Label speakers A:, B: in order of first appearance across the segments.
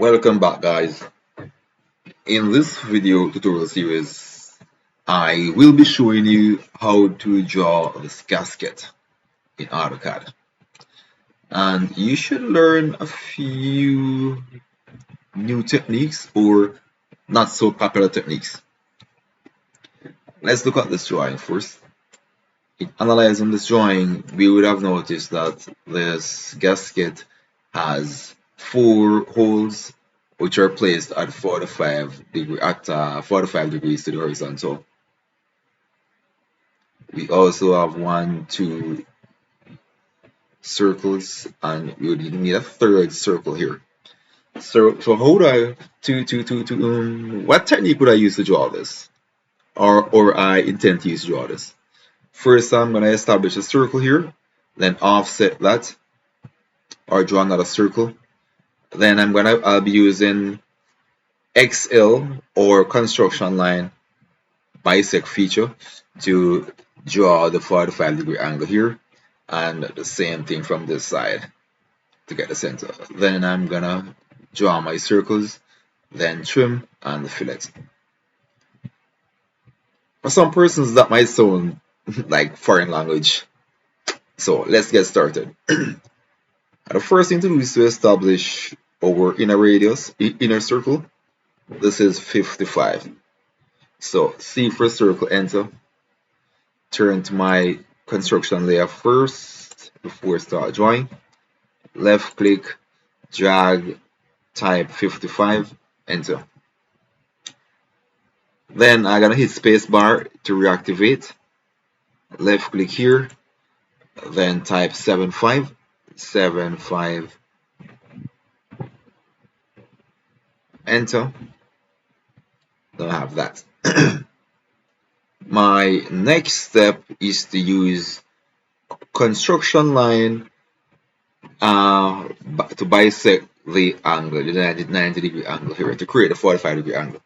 A: Welcome back, guys. In this video tutorial series, I will be showing you how to draw this gasket in AutoCAD. And you should learn a few new techniques or not so popular techniques. Let's look at this drawing first. In analyzing this drawing, we would have noticed that this gasket has 4 holes which are placed at 45 degrees to the horizontal. We also have 1, 2 circles, and we would need a third circle here. So how do I what technique would I use to draw this, or I intend to use to draw this? First, I'm going to establish a circle here, then offset that, or draw another circle. Then I'll be using XL or construction line bisect feature to draw the 45-degree angle here, and the same thing from this side to get the center. Then I'm gonna draw my circles, then trim and fillet. For some persons that might sound like foreign language, so let's get started. The first thing to do is to establish our inner circle. This is 55. So C for circle, enter. Turn to my construction layer first before start drawing. Left click, drag, type 55, enter. Then I'm gonna hit space bar to reactivate. Left click here, then type 75, 75, enter. Don't have that. My next step is to use construction line to bisect the angle, the 90-degree angle here, to create a 45-degree angle.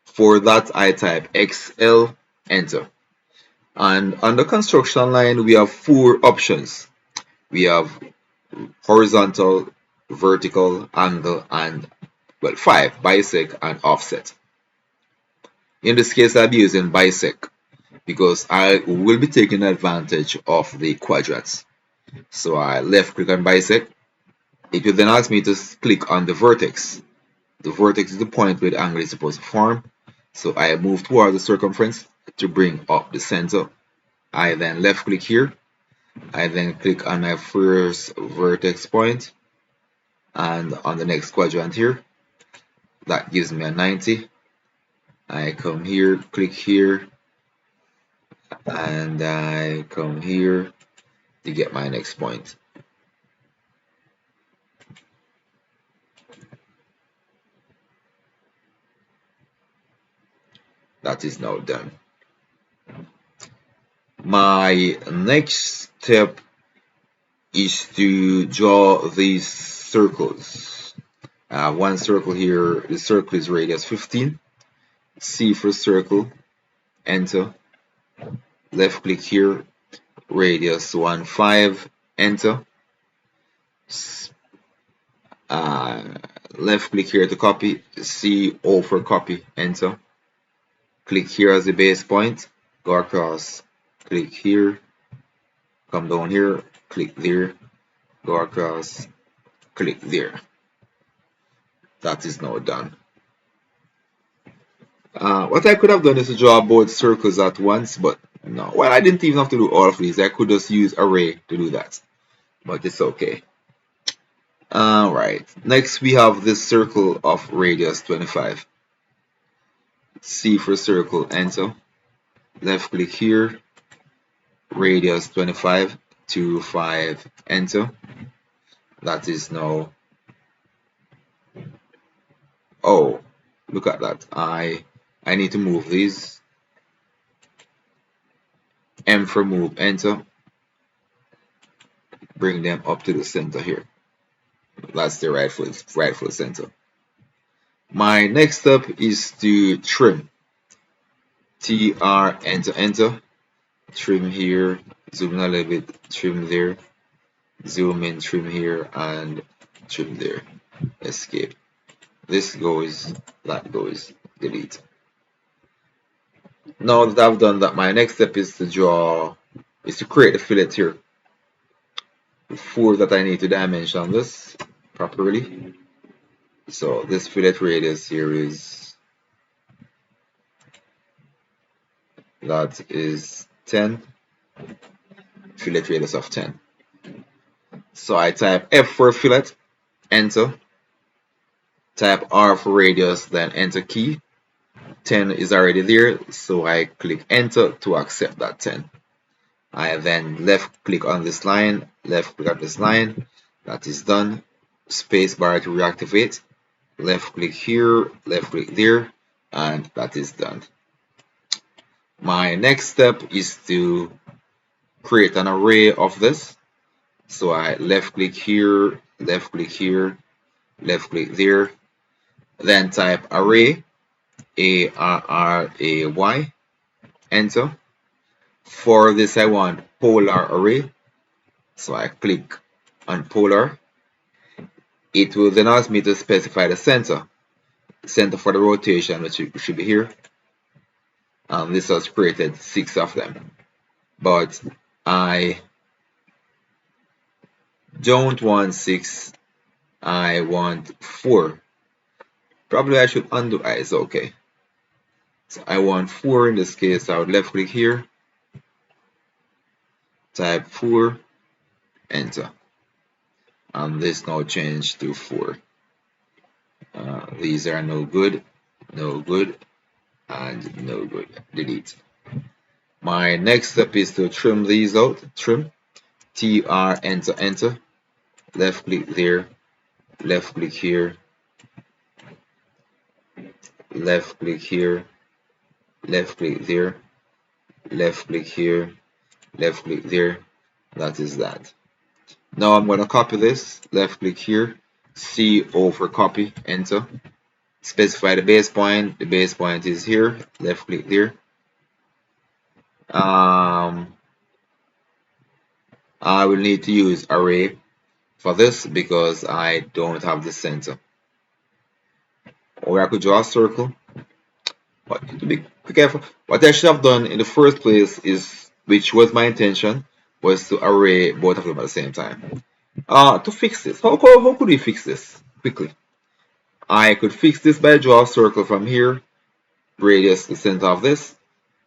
A: For that, I type XL, enter. And on the construction line, we have 4 options. We have horizontal, vertical, angle, and 5, bisect and offset. In this case, I'll be using bisect because I will be taking advantage of the quadrants. So I left click on bisect. It will then ask me to click on the vertex. The vertex is the point where the angle is supposed to form. So I move towards the circumference to bring up the center. I then left click here. I then click on my first vertex point, and on the next quadrant here, that gives me a 90. I come here, click here, and I come here to get my next point. That is now done. My next step is to draw these circles. One circle here, the circle is radius 15. C for circle, enter. Left click here, radius 15, enter. Left click here to copy, CO for copy, enter. Click here as the base point, go across, click here, come down here, click there, go across, click there. That is now done. What I could have done is to draw both circles at once, but no. Well, I didn't even have to do all of these. I could just use array to do that, but it's okay. Alright, next we have this circle of radius 25. C for circle, enter. Left click here, radius 25, 25, enter. That is now, oh, look at that. I need to move these. M for move, enter. Bring them up to the center here. That's the rightful center. My next step is to trim. TR, enter. Trim here, zoom in a little bit, trim there, zoom in, trim here, and trim there. Escape. This goes, that goes, delete. Now that I've done that, my next step is to create a fillet here. Before that, I need to dimension this properly. So this fillet radius here is 10, fillet radius of 10. So I type F for fillet, enter, type R for radius, then enter key. 10 is already there, so I click enter to accept that 10. I then left click on this line, left click on this line, that is done. Space bar to reactivate, left click here, left click there, and that is done. My next step is to create an array of this. So I left click here, left click here, left click there, then type array, ARRAY, enter. For this I want polar array, so I click on polar. It will then ask me to specify the center for the rotation, which should be here. This has created 6 of them, but I don't want 6, I want 4. Probably I should undo I, it's okay. So I want 4 in this case. I would left click here, type 4, enter, and this now changed to 4. These are no good, no good, and no good. Delete. My next step is to trim these out. Trim, TR, enter, enter. Left click there, left click here, left click here, left click there, left click here, left click there. That is that. Now I'm going to copy this, left click here, C over copy, enter. Specify the base point is here, left click there. I will need to use array for this because I don't have the center. Or I could draw a circle, but to be careful, what I should have done in the first place is, which was my intention, was to array both of them at the same time. To fix this, how could we fix this quickly? I could fix this by draw a circle from here, radius the center of this,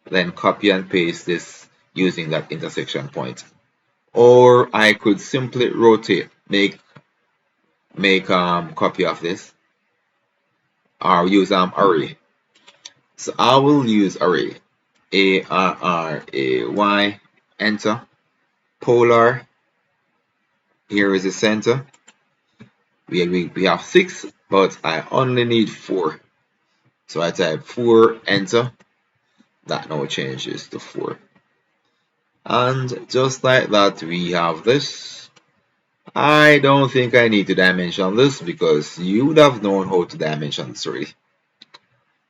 A: then copy and paste this using that intersection point. Or I could simply rotate, make copy of this, or use array. So I will use array, ARRAY, enter. Polar, here is the center. We have 6, but I only need 4. So I type 4, enter. That now changes to 4. And just like that, we have this. I don't think I need to dimension this because you would have known how to dimension this already.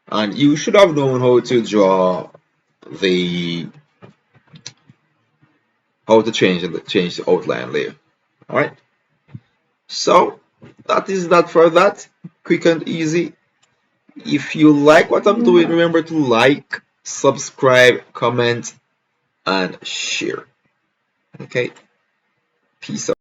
A: And you should have known how to draw how to change the outline layer. Alright. So that is that for that. Quick and easy. If you like what I'm doing, remember to like, subscribe, comment, and share. Okay. Peace out.